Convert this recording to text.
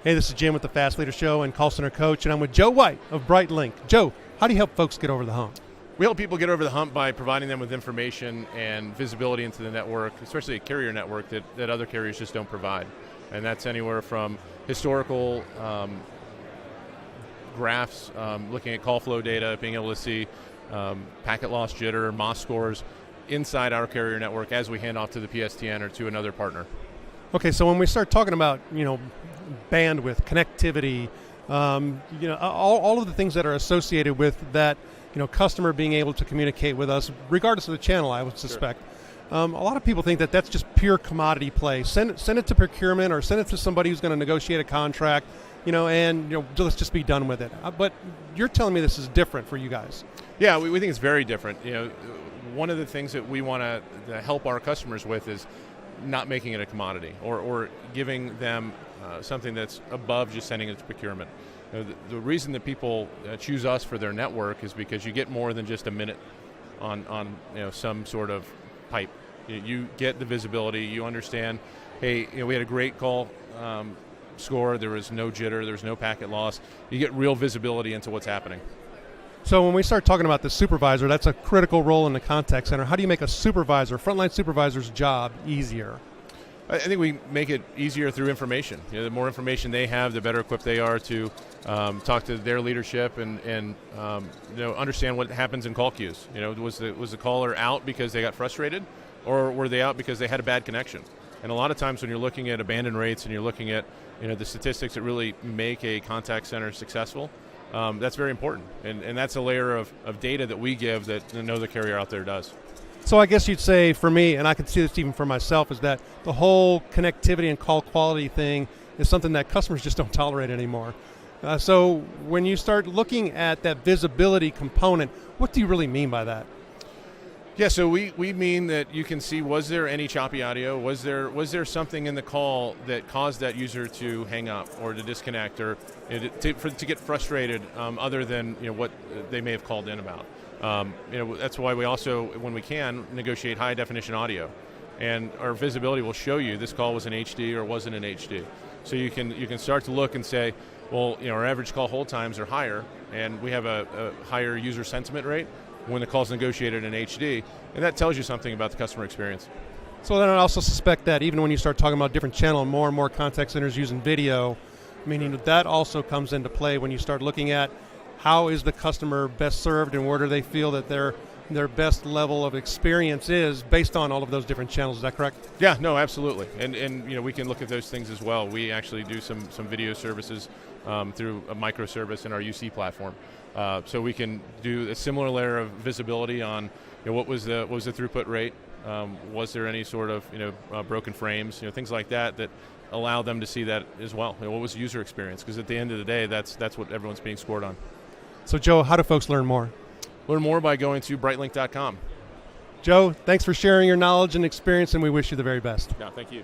Hey, this is Jim with the Fast Leader Show and Call Center Coach, and I'm with Joe White of Brightlink. Joe, how do you help folks get over the hump? We help people get over the hump by providing them with information and visibility into the network, especially a carrier network that other carriers just don't provide. And that's anywhere from historical graphs, looking at call flow data, being able to see packet loss jitter, MOS scores inside our carrier network as we hand off to the PSTN or to another partner. Okay, so when we start talking about, bandwidth, connectivity, all of the things that are associated with that, customer being able to communicate with us, regardless of the channel, I would suspect. Sure. A lot of people think that that's just pure commodity play. Send it to procurement or send it to somebody who's going to negotiate a contract, let's just be done with it. But you're telling me this is different for you guys. Yeah, we think it's very different. One of the things that we want to help our customers with is not making it a commodity or giving them something that's above just sending it to procurement. The reason that people choose us for their network is because you get more than just a minute on some sort of pipe. You get the visibility. You understand, hey, we had a great call score. There was no jitter. There was no packet loss. You get real visibility into what's happening. So when we start talking about the supervisor, that's a critical role in the contact center. How do you make a supervisor, frontline supervisor's job easier? I think we make it easier through information. The more information they have, the better equipped they are to talk to their leadership and understand what happens in call queues. Was the caller out because they got frustrated, or were they out because they had a bad connection? And a lot of times when you're looking at abandon rates and you're looking at the statistics that really make a contact center successful, that's very important, and that's a layer of data that we give that no other carrier out there does. So I guess you'd say for me, and I can see this even for myself, is that the whole connectivity and call quality thing is something that customers just don't tolerate anymore. So when you start looking at that visibility component, what do you really mean by that? Yeah, so we mean that you can see, was there any choppy audio? Was there something in the call that caused that user to hang up or to disconnect or to get frustrated other than what they may have called in about? That's why we also, when we can, negotiate high definition audio, and our visibility will show you this call was in HD or wasn't in HD. So you can start to look and say, well, our average call hold times are higher, and we have a higher user sentiment rate when the call's negotiated in HD, and that tells you something about the customer experience. So then I also suspect that even when you start talking about different channel, more and more contact centers using video, meaning that also comes into play when you start looking at how is the customer best served and where do they feel that their best level of experience is based on all of those different channels. Is that correct? Yeah, no, absolutely. And we can look at those things as well. We actually do some video services through a microservice in our UC platform. So we can do a similar layer of visibility on what was the throughput rate, was there any sort of broken frames, things like that allow them to see that as well. What was the user experience? Because at the end of the day, that's what everyone's being scored on. So Joe, how do folks learn more? Learn more by going to brightlink.com. Joe, thanks for sharing your knowledge and experience, and we wish you the very best. No, thank you.